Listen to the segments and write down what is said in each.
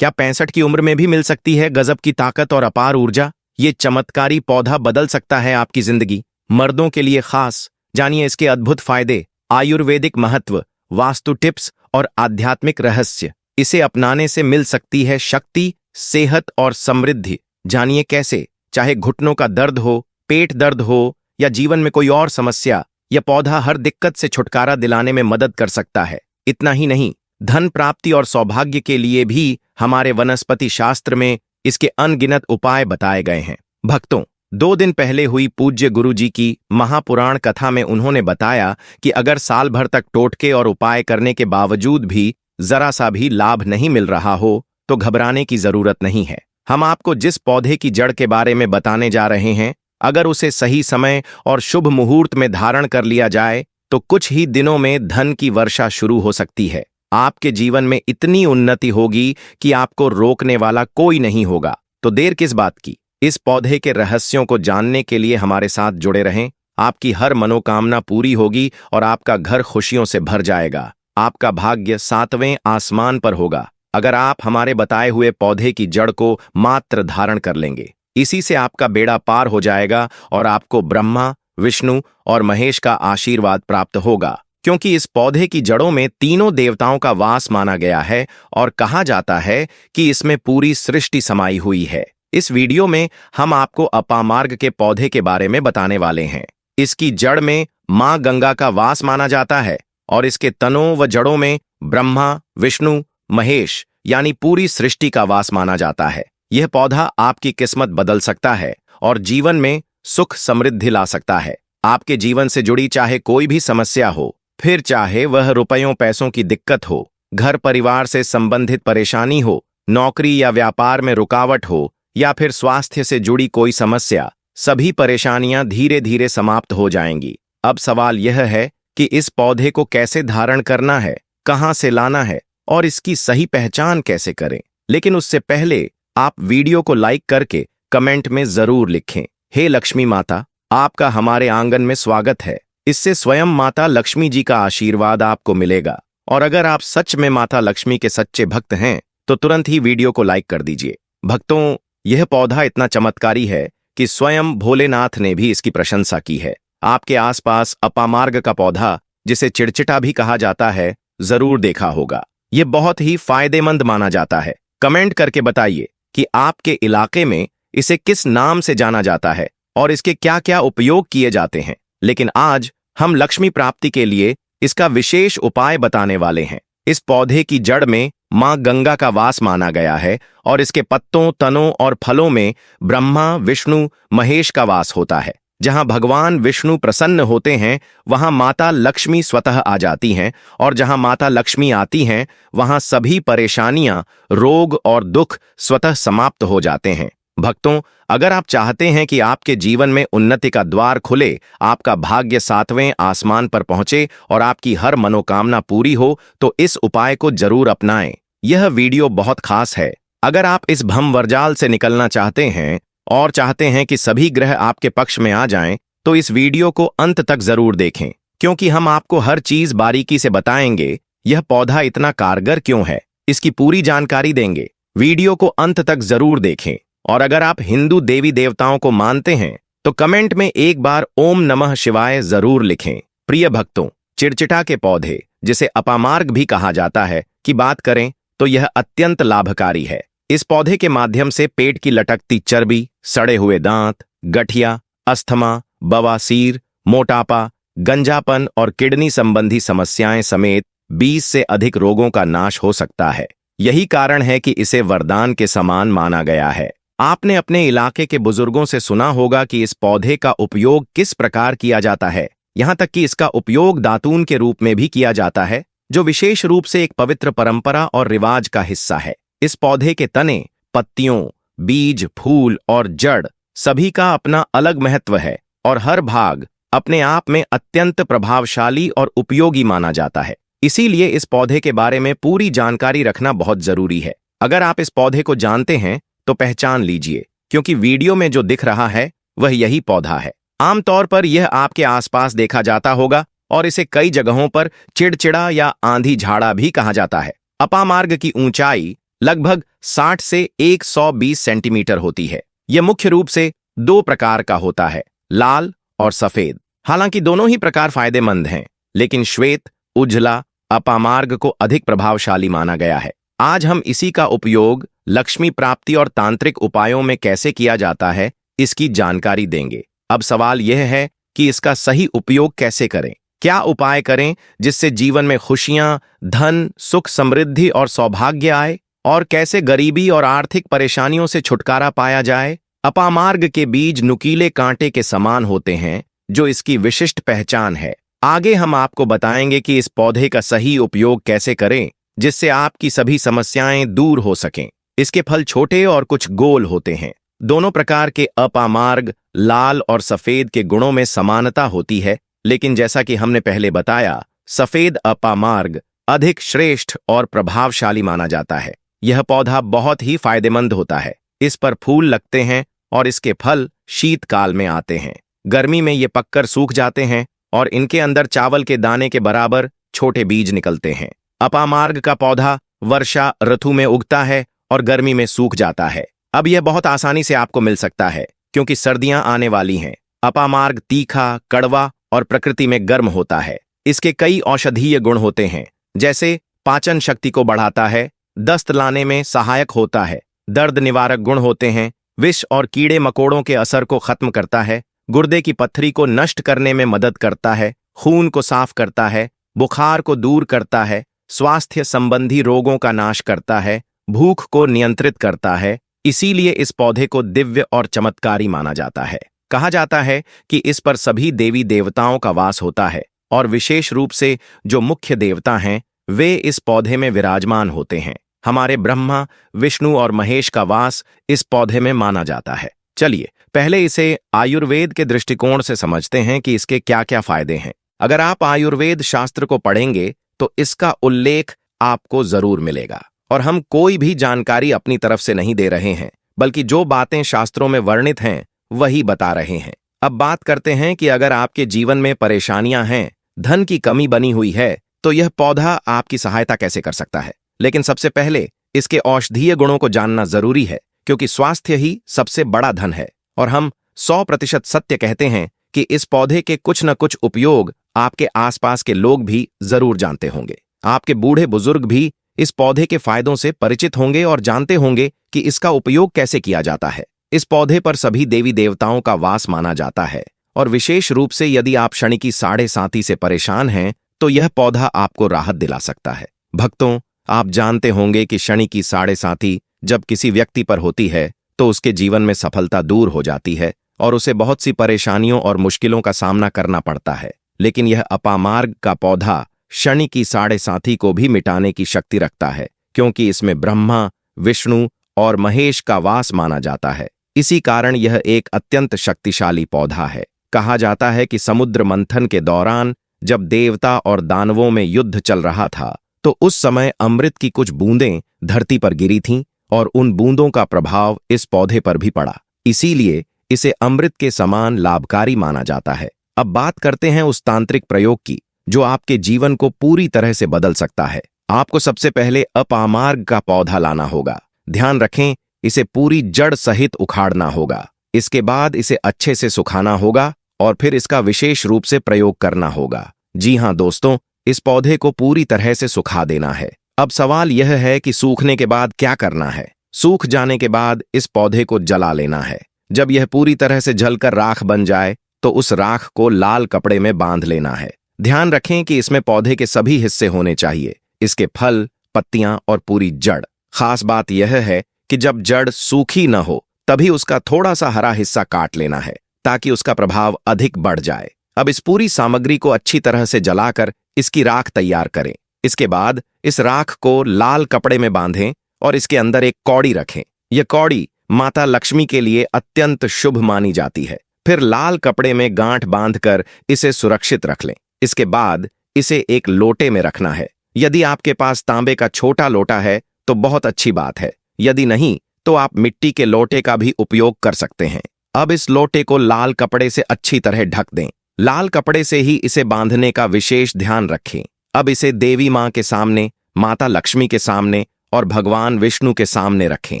क्या 65 की उम्र में भी मिल सकती है गजब की ताकत और अपार ऊर्जा? ये चमत्कारी पौधा बदल सकता है आपकी जिंदगी। मर्दों के लिए खास, जानिए इसके अद्भुत फायदे, आयुर्वेदिक महत्व, वास्तु टिप्स और आध्यात्मिक रहस्य। इसे अपनाने से मिल सकती है शक्ति, सेहत और समृद्धि। जानिए कैसे। चाहे घुटनों का दर्द हो, पेट दर्द हो या जीवन में कोई और समस्या, यह पौधा हर दिक्कत से छुटकारा दिलाने में मदद कर सकता है। इतना ही नहीं, धन प्राप्ति और सौभाग्य के लिए भी हमारे वनस्पति शास्त्र में इसके अनगिनत उपाय बताए गए हैं। भक्तों, 2 दिन पहले हुई पूज्य गुरु जी की महापुराण कथा में उन्होंने बताया कि अगर साल भर तक टोटके और उपाय करने के बावजूद भी जरा सा भी लाभ नहीं मिल रहा हो तो घबराने की जरूरत नहीं है। हम आपको जिस पौधे की जड़ के बारे में बताने जा रहे हैं, अगर उसे सही समय और शुभ मुहूर्त में धारण कर लिया जाए तो कुछ ही दिनों में धन की वर्षा शुरू हो सकती है। आपके जीवन में इतनी उन्नति होगी कि आपको रोकने वाला कोई नहीं होगा। तो देर किस बात की। इस पौधे के रहस्यों को जानने के लिए हमारे साथ जुड़े रहें। आपकी हर मनोकामना पूरी होगी और आपका घर खुशियों से भर जाएगा। आपका भाग्य 7वें आसमान पर होगा अगर आप हमारे बताए हुए पौधे की जड़ को मात्र धारण कर लेंगे। इसी से आपका बेड़ा पार हो जाएगा और आपको ब्रह्मा, विष्णु और महेश का आशीर्वाद प्राप्त होगा, क्योंकि इस पौधे की जड़ों में तीनों देवताओं का वास माना गया है और कहा जाता है कि इसमें पूरी सृष्टि समाई हुई है। इस वीडियो में हम आपको अपामार्ग के पौधे के बारे में बताने वाले हैं। इसकी जड़ में मां गंगा का वास माना जाता है और इसके तनों व जड़ों में ब्रह्मा, विष्णु, महेश यानी पूरी सृष्टि का वास माना जाता है। यह पौधा आपकी किस्मत बदल सकता है और जीवन में सुख समृद्धि ला सकता है। आपके जीवन से जुड़ी चाहे कोई भी समस्या हो, फिर चाहे वह रुपयों पैसों की दिक्कत हो, घर परिवार से संबंधित परेशानी हो, नौकरी या व्यापार में रुकावट हो या फिर स्वास्थ्य से जुड़ी कोई समस्या, सभी परेशानियां धीरे धीरे समाप्त हो जाएंगी। अब सवाल यह है कि इस पौधे को कैसे धारण करना है, कहां से लाना है और इसकी सही पहचान कैसे करें। लेकिन उससे पहले आप वीडियो को लाइक करके कमेंट में जरूर लिखें, हे लक्ष्मी माता, आपका हमारे आंगन में स्वागत है। इससे स्वयं माता लक्ष्मी जी का आशीर्वाद आपको मिलेगा। और अगर आप सच में माता लक्ष्मी के सच्चे भक्त हैं तो तुरंत ही वीडियो को लाइक कर दीजिए। भक्तों, यह पौधा इतना चमत्कारी है कि स्वयं भोलेनाथ ने भी इसकी प्रशंसा की है। आपके आसपास अपामार्ग का पौधा, जिसे चिड़चिटा भी कहा जाता है, जरूर देखा होगा। यह बहुत ही फायदेमंद माना जाता है। कमेंट करके बताइए कि आपके इलाके में इसे किस नाम से जाना जाता है और इसके क्या क्या उपयोग किए जाते हैं। लेकिन आज हम लक्ष्मी प्राप्ति के लिए इसका विशेष उपाय बताने वाले हैं। इस पौधे की जड़ में मां गंगा का वास माना गया है और इसके पत्तों, तनों और फलों में ब्रह्मा, विष्णु, महेश का वास होता है। जहां भगवान विष्णु प्रसन्न होते हैं वहां माता लक्ष्मी स्वतः आ जाती हैं और जहां माता लक्ष्मी आती हैं वहां सभी परेशानियां, रोग और दुख स्वतः समाप्त हो जाते हैं। भक्तों, अगर आप चाहते हैं कि आपके जीवन में उन्नति का द्वार खुले, आपका भाग्य 7वें आसमान पर पहुंचे और आपकी हर मनोकामना पूरी हो, तो इस उपाय को जरूर अपनाएं। यह वीडियो बहुत खास है। अगर आप इस भंवरजाल से निकलना चाहते हैं और चाहते हैं कि सभी ग्रह आपके पक्ष में आ जाएं, तो इस वीडियो को अंत तक जरूर देखें, क्योंकि हम आपको हर चीज बारीकी से बताएंगे। यह पौधा इतना कारगर क्यों है, इसकी पूरी जानकारी देंगे। वीडियो को अंत तक जरूर देखें। और अगर आप हिंदू देवी देवताओं को मानते हैं तो कमेंट में एक बार ओम नमः शिवाय जरूर लिखें। प्रिय भक्तों, चिड़चिटा के पौधे, जिसे अपामार्ग भी कहा जाता है, की बात करें तो यह अत्यंत लाभकारी है। इस पौधे के माध्यम से पेट की लटकती चर्बी, सड़े हुए दांत, गठिया, अस्थमा, बवासीर, मोटापा, गंजापन और किडनी संबंधी समस्याएं समेत 20 से अधिक रोगों का नाश हो सकता है। यही कारण है कि इसे वरदान के समान माना गया है। आपने अपने इलाके के बुजुर्गों से सुना होगा कि इस पौधे का उपयोग किस प्रकार किया जाता है। यहां तक कि इसका उपयोग दातून के रूप में भी किया जाता है, जो विशेष रूप से एक पवित्र परंपरा और रिवाज का हिस्सा है। इस पौधे के तने, पत्तियों, बीज, फूल और जड़ सभी का अपना अलग महत्व है और हर भाग अपने आप में अत्यंत प्रभावशाली और उपयोगी माना जाता है। इसीलिए इस पौधे के बारे में पूरी जानकारी रखना बहुत जरूरी है। अगर आप इस पौधे को जानते हैं तो पहचान लीजिए, क्योंकि वीडियो में जो दिख रहा है वह यही पौधा है। आमतौर पर यह आपके आसपास देखा जाता होगा और इसे कई जगहों पर चिड़चिड़ा या आंधी झाड़ा भी कहा जाता है। अपामार्ग की ऊंचाई लगभग 60 से 120 सेंटीमीटर होती है। यह मुख्य रूप से दो प्रकार का होता है, लाल और सफेद। हालांकि दोनों ही प्रकार फायदेमंद हैं, लेकिन श्वेत, उजला, अपामार्ग को अधिक प्रभावशाली माना गया है। आज हम इसी का उपयोग लक्ष्मी प्राप्ति और तांत्रिक उपायों में कैसे किया जाता है, इसकी जानकारी देंगे। अब सवाल यह है कि इसका सही उपयोग कैसे करें, क्या उपाय करें जिससे जीवन में खुशियां, धन, सुख, समृद्धि और सौभाग्य आए, और कैसे गरीबी और आर्थिक परेशानियों से छुटकारा पाया जाए। अपामार्ग के बीज नुकीले कांटे के समान होते हैं, जो इसकी विशिष्ट पहचान है। आगे हम आपको बताएंगे कि इस पौधे का सही उपयोग कैसे करें जिससे आपकी सभी समस्याएं दूर हो सकें। इसके फल छोटे और कुछ गोल होते हैं। दोनों प्रकार के अपामार्ग लाल और सफेद के गुणों में समानता होती है, लेकिन जैसा कि हमने पहले बताया, सफेद अपामार्ग अधिक श्रेष्ठ और प्रभावशाली माना जाता है। यह पौधा बहुत ही फायदेमंद होता है। इस पर फूल लगते हैं और इसके फल शीतकाल में आते हैं। गर्मी में ये पककर सूख जाते हैं और इनके अंदर चावल के दाने के बराबर छोटे बीज निकलते हैं। अपामार्ग का पौधा वर्षा ऋतु में उगता है और गर्मी में सूख जाता है। अब यह बहुत आसानी से आपको मिल सकता है क्योंकि सर्दियां आने वाली हैं। अपामार्ग तीखा, कड़वा और प्रकृति में गर्म होता है। इसके कई औषधीय गुण होते हैं, जैसे पाचन शक्ति को बढ़ाता है, दस्त लाने में सहायक होता है, दर्द निवारक गुण होते हैं, विष और कीड़े मकोड़ों के असर को खत्म करता है, गुर्दे की पत्थरी को नष्ट करने में मदद करता है, खून को साफ करता है, बुखार को दूर करता है, स्वास्थ्य संबंधी रोगों का नाश करता है, भूख को नियंत्रित करता है। इसीलिए इस पौधे को दिव्य और चमत्कारी माना जाता है। कहा जाता है कि इस पर सभी देवी देवताओं का वास होता है और विशेष रूप से जो मुख्य देवता हैं वे इस पौधे में विराजमान होते हैं। हमारे ब्रह्मा, विष्णु और महेश का वास इस पौधे में माना जाता है। चलिए पहले इसे आयुर्वेद के दृष्टिकोण से समझते हैं कि इसके क्या क्या फायदे हैं। अगर आप आयुर्वेद शास्त्र को पढ़ेंगे तो इसका उल्लेख आपको जरूर मिलेगा। और हम कोई भी जानकारी अपनी तरफ से नहीं दे रहे हैं, बल्कि जो बातें शास्त्रों में वर्णित हैं वही बता रहे हैं। अब बात करते हैं कि अगर आपके जीवन में परेशानियां हैं, धन की कमी बनी हुई है, तो यह पौधा आपकी सहायता कैसे कर सकता है। लेकिन सबसे पहले इसके औषधीय गुणों को जानना जरूरी है, क्योंकि स्वास्थ्य ही सबसे बड़ा धन है। और हम 100% सत्य कहते हैं कि इस पौधे के कुछ न कुछ उपयोग आपके आसपास के लोग भी जरूर जानते होंगे। आपके बूढ़े बुजुर्ग भी इस पौधे के फायदों से परिचित होंगे और जानते होंगे कि इसका उपयोग कैसे किया जाता है। इस पौधे पर सभी देवी देवताओं का वास माना जाता है और विशेष रूप से यदि आप शनि की साढ़े साथी से परेशान हैं तो यह पौधा आपको राहत दिला सकता है। भक्तों, आप जानते होंगे कि शनि की साढ़े साथी जब किसी व्यक्ति पर होती है तो उसके जीवन में सफलता दूर हो जाती है और उसे बहुत सी परेशानियों और मुश्किलों का सामना करना पड़ता है। लेकिन यह अपामार्ग का पौधा शनि की साढ़े साथी को भी मिटाने की शक्ति रखता है, क्योंकि इसमें ब्रह्मा, विष्णु और महेश का वास माना जाता है। इसी कारण यह एक अत्यंत शक्तिशाली पौधा है। कहा जाता है कि समुद्र मंथन के दौरान जब देवता और दानवों में युद्ध चल रहा था तो उस समय अमृत की कुछ बूंदें धरती पर गिरी थीं और उन बूंदों का प्रभाव इस पौधे पर भी पड़ा। इसीलिए इसे अमृत के समान लाभकारी माना जाता है। अब बात करते हैं उस तांत्रिक प्रयोग की जो आपके जीवन को पूरी तरह से बदल सकता है। आपको सबसे पहले अपामार्ग का पौधा लाना होगा। ध्यान रखें, इसे पूरी जड़ सहित उखाड़ना होगा। इसके बाद इसे अच्छे से सुखाना होगा और फिर इसका विशेष रूप से प्रयोग करना होगा। जी हां दोस्तों, इस पौधे को पूरी तरह से सुखा देना है। अब सवाल यह है कि सूखने के बाद क्या करना है। सूख जाने के बाद इस पौधे को जला लेना है। जब यह पूरी तरह से जलकर राख बन जाए तो उस राख को लाल कपड़े में बांध लेना है। ध्यान रखें कि इसमें पौधे के सभी हिस्से होने चाहिए, इसके फल, पत्तियां और पूरी जड़। खास बात यह है कि जब जड़ सूखी न हो तभी उसका थोड़ा सा हरा हिस्सा काट लेना है ताकि उसका प्रभाव अधिक बढ़ जाए। अब इस पूरी सामग्री को अच्छी तरह से जलाकर इसकी राख तैयार करें। इसके बाद इस राख को लाल कपड़े में बांधें और इसके अंदर एक कौड़ी रखें। यह कौड़ी माता लक्ष्मी के लिए अत्यंत शुभ मानी जाती है। फिर लाल कपड़े में गांठ बांधकर इसे सुरक्षित रख लें। इसके बाद इसे एक लोटे में रखना है। यदि आपके पास तांबे का छोटा लोटा है तो बहुत अच्छी बात है, यदि नहीं तो आप मिट्टी के लोटे का भी उपयोग कर सकते हैं। अब इस लोटे को लाल कपड़े से अच्छी तरह ढक दें। लाल कपड़े से ही इसे बांधने का विशेष ध्यान रखें। अब इसे देवी मां के सामने, माता लक्ष्मी के सामने और भगवान विष्णु के सामने रखें।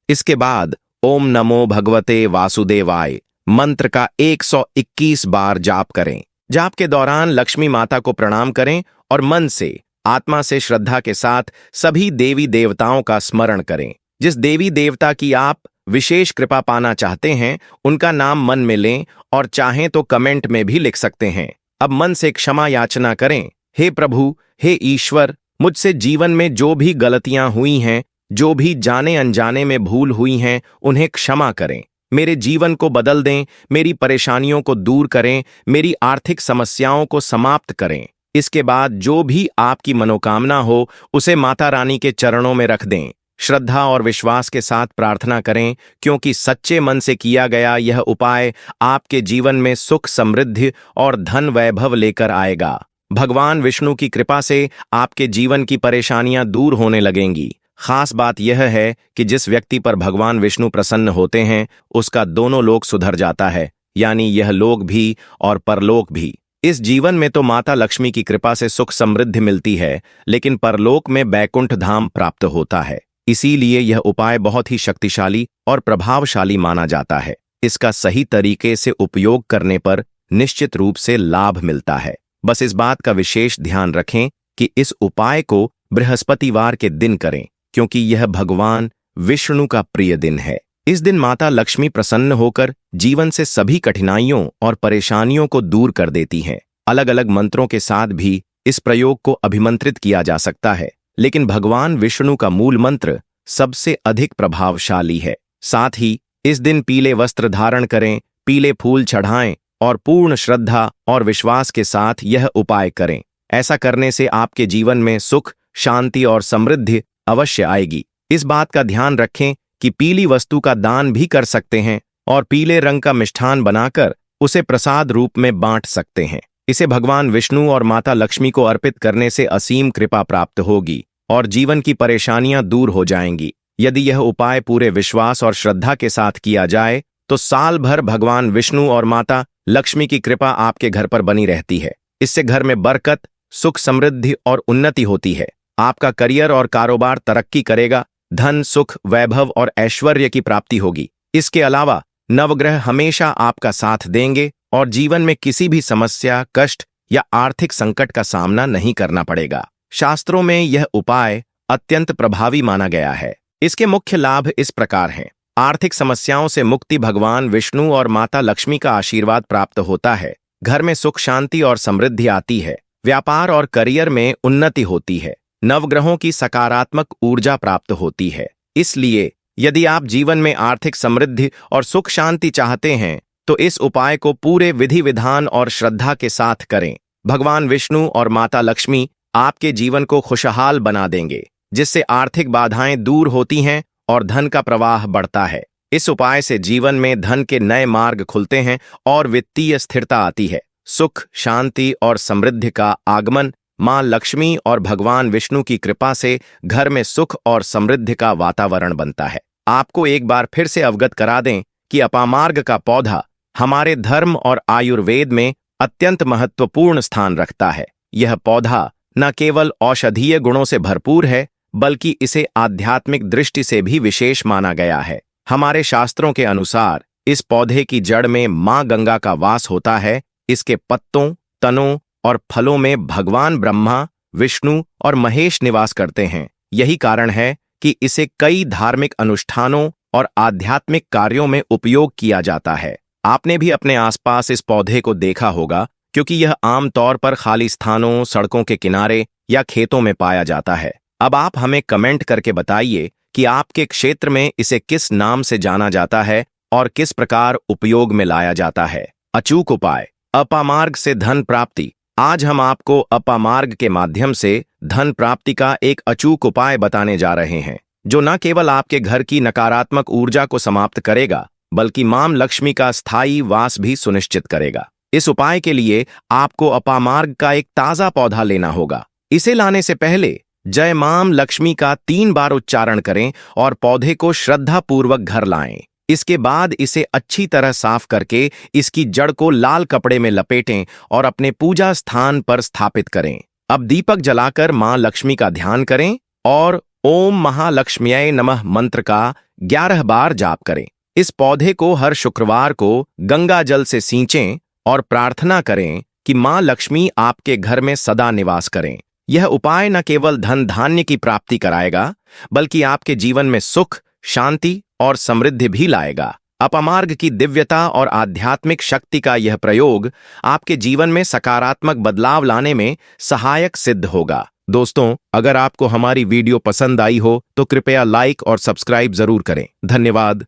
इसके बाद ओम नमो भगवते वासुदेवाय मंत्र का 121 बार जाप करें। जाप के दौरान लक्ष्मी माता को प्रणाम करें और मन से, आत्मा से श्रद्धा के साथ सभी देवी देवताओं का स्मरण करें। जिस देवी देवता की आप विशेष कृपा पाना चाहते हैं उनका नाम मन में लें और चाहें तो कमेंट में भी लिख सकते हैं। अब मन से क्षमा याचना करें। हे प्रभु, हे ईश्वर, मुझसे जीवन में जो भी गलतियां हुई हैं, जो भी जाने अनजाने में भूल हुई हैं, उन्हें क्षमा करें। मेरे जीवन को बदल दें, मेरी परेशानियों को दूर करें, मेरी आर्थिक समस्याओं को समाप्त करें। इसके बाद जो भी आपकी मनोकामना हो उसे माता रानी के चरणों में रख दें। श्रद्धा और विश्वास के साथ प्रार्थना करें, क्योंकि सच्चे मन से किया गया यह उपाय आपके जीवन में सुख, समृद्धि और धन वैभव लेकर आएगा। भगवान विष्णु की कृपा से आपके जीवन की परेशानियां दूर होने लगेंगी। खास बात यह है कि जिस व्यक्ति पर भगवान विष्णु प्रसन्न होते हैं उसका दोनों लोक सुधर जाता है, यानी यह लोक भी और परलोक भी। इस जीवन में तो माता लक्ष्मी की कृपा से सुख समृद्धि मिलती है, लेकिन परलोक में बैकुंठ धाम प्राप्त होता है। इसीलिए यह उपाय बहुत ही शक्तिशाली और प्रभावशाली माना जाता है। इसका सही तरीके से उपयोग करने पर निश्चित रूप से लाभ मिलता है। बस इस बात का विशेष ध्यान रखें कि इस उपाय को बृहस्पतिवार के दिन करें, क्योंकि यह भगवान विष्णु का प्रिय दिन है। इस दिन माता लक्ष्मी प्रसन्न होकर जीवन से सभी कठिनाइयों और परेशानियों को दूर कर देती हैं। अलग अलग मंत्रों के साथ भी इस प्रयोग को अभिमंत्रित किया जा सकता है, लेकिन भगवान विष्णु का मूल मंत्र सबसे अधिक प्रभावशाली है। साथ ही इस दिन पीले वस्त्र धारण करें, पीले फूल चढ़ाएं और पूर्ण श्रद्धा और विश्वास के साथ यह उपाय करें। ऐसा करने से आपके जीवन में सुख, शांति और समृद्धि अवश्य आएगी। इस बात का ध्यान रखें कि पीली वस्तु का दान भी कर सकते हैं और पीले रंग का मिष्ठान बनाकर उसे प्रसाद रूप में बांट सकते हैं। इसे भगवान विष्णु और माता लक्ष्मी को अर्पित करने से असीम कृपा प्राप्त होगी और जीवन की परेशानियां दूर हो जाएंगी। यदि यह उपाय पूरे विश्वास और श्रद्धा के साथ किया जाए तो साल भर भगवान विष्णु और माता लक्ष्मी की कृपा आपके घर पर बनी रहती है। इससे घर में बरकत, सुख, समृद्धि और उन्नति होती है। आपका करियर और कारोबार तरक्की करेगा, धन, सुख, वैभव और ऐश्वर्य की प्राप्ति होगी। इसके अलावा नवग्रह हमेशा आपका साथ देंगे और जीवन में किसी भी समस्या, कष्ट या आर्थिक संकट का सामना नहीं करना पड़ेगा। शास्त्रों में यह उपाय अत्यंत प्रभावी माना गया है। इसके मुख्य लाभ इस प्रकार हैं। आर्थिक समस्याओं से मुक्ति, भगवान विष्णु और माता लक्ष्मी का आशीर्वाद प्राप्त होता है। घर में सुख, शांति और समृद्धि आती है। व्यापार और करियर में उन्नति होती है। नवग्रहों की सकारात्मक ऊर्जा प्राप्त होती है। इसलिए यदि आप जीवन में आर्थिक समृद्धि और सुख शांति चाहते हैं तो इस उपाय को पूरे विधि विधान और श्रद्धा के साथ करें। भगवान विष्णु और माता लक्ष्मी आपके जीवन को खुशहाल बना देंगे, जिससे आर्थिक बाधाएं दूर होती हैं और धन का प्रवाह बढ़ता है। इस उपाय से जीवन में धन के नए मार्ग खुलते हैं और वित्तीय स्थिरता आती है। सुख, शांति और समृद्धि का आगमन मां लक्ष्मी और भगवान विष्णु की कृपा से घर में सुख और समृद्धि का वातावरण बनता है। आपको एक बार फिर से अवगत करा दें कि अपामार्ग का पौधा हमारे धर्म और आयुर्वेद में अत्यंत महत्वपूर्ण स्थान रखता है। यह पौधा न केवल औषधीय गुणों से भरपूर है, बल्कि इसे आध्यात्मिक दृष्टि से भी विशेष माना गया है। हमारे शास्त्रों के अनुसार इस पौधे की जड़ में मां गंगा का वास होता है। इसके पत्तों, तनों और फलों में भगवान ब्रह्मा, विष्णु और महेश निवास करते हैं। यही कारण है कि इसे कई धार्मिक अनुष्ठानों और आध्यात्मिक कार्यों में उपयोग किया जाता है। आपने भी अपने आसपास इस पौधे को देखा होगा, क्योंकि यह आमतौर पर खाली स्थानों, सड़कों के किनारे या खेतों में पाया जाता है। अब आप हमें कमेंट करके बताइए कि आपके क्षेत्र में इसे किस नाम से जाना जाता है और किस प्रकार उपयोग में लाया जाता है। अचूक उपाय, अपामार्ग से धन प्राप्ति। आज हम आपको अपामार्ग के माध्यम से धन प्राप्ति का एक अचूक उपाय बताने जा रहे हैं, जो न केवल आपके घर की नकारात्मक ऊर्जा को समाप्त करेगा, बल्कि मां लक्ष्मी का स्थायी वास भी सुनिश्चित करेगा। इस उपाय के लिए आपको अपामार्ग का एक ताजा पौधा लेना होगा। इसे लाने से पहले जय मां लक्ष्मी का 3 बार उच्चारण करें और पौधे को श्रद्धापूर्वक घर लाएं। इसके बाद इसे अच्छी तरह साफ करके इसकी जड़ को लाल कपड़े में लपेटें और अपने पूजा स्थान पर स्थापित करें। अब दीपक जलाकर मां लक्ष्मी का ध्यान करें और ओम महालक्ष्म्यै नमः मंत्र का 11 बार जाप करें। इस पौधे को हर शुक्रवार को गंगा जल से सींचें और प्रार्थना करें कि मां लक्ष्मी आपके घर में सदा निवास करें। यह उपाय न केवल धन धान्य की प्राप्ति कराएगा, बल्कि आपके जीवन में सुख, शांति और समृद्धि भी लाएगा। अपमार्ग की दिव्यता और आध्यात्मिक शक्ति का यह प्रयोग आपके जीवन में सकारात्मक बदलाव लाने में सहायक सिद्ध होगा। दोस्तों, अगर आपको हमारी वीडियो पसंद आई हो तो कृपया लाइक और सब्सक्राइब जरूर करें। धन्यवाद।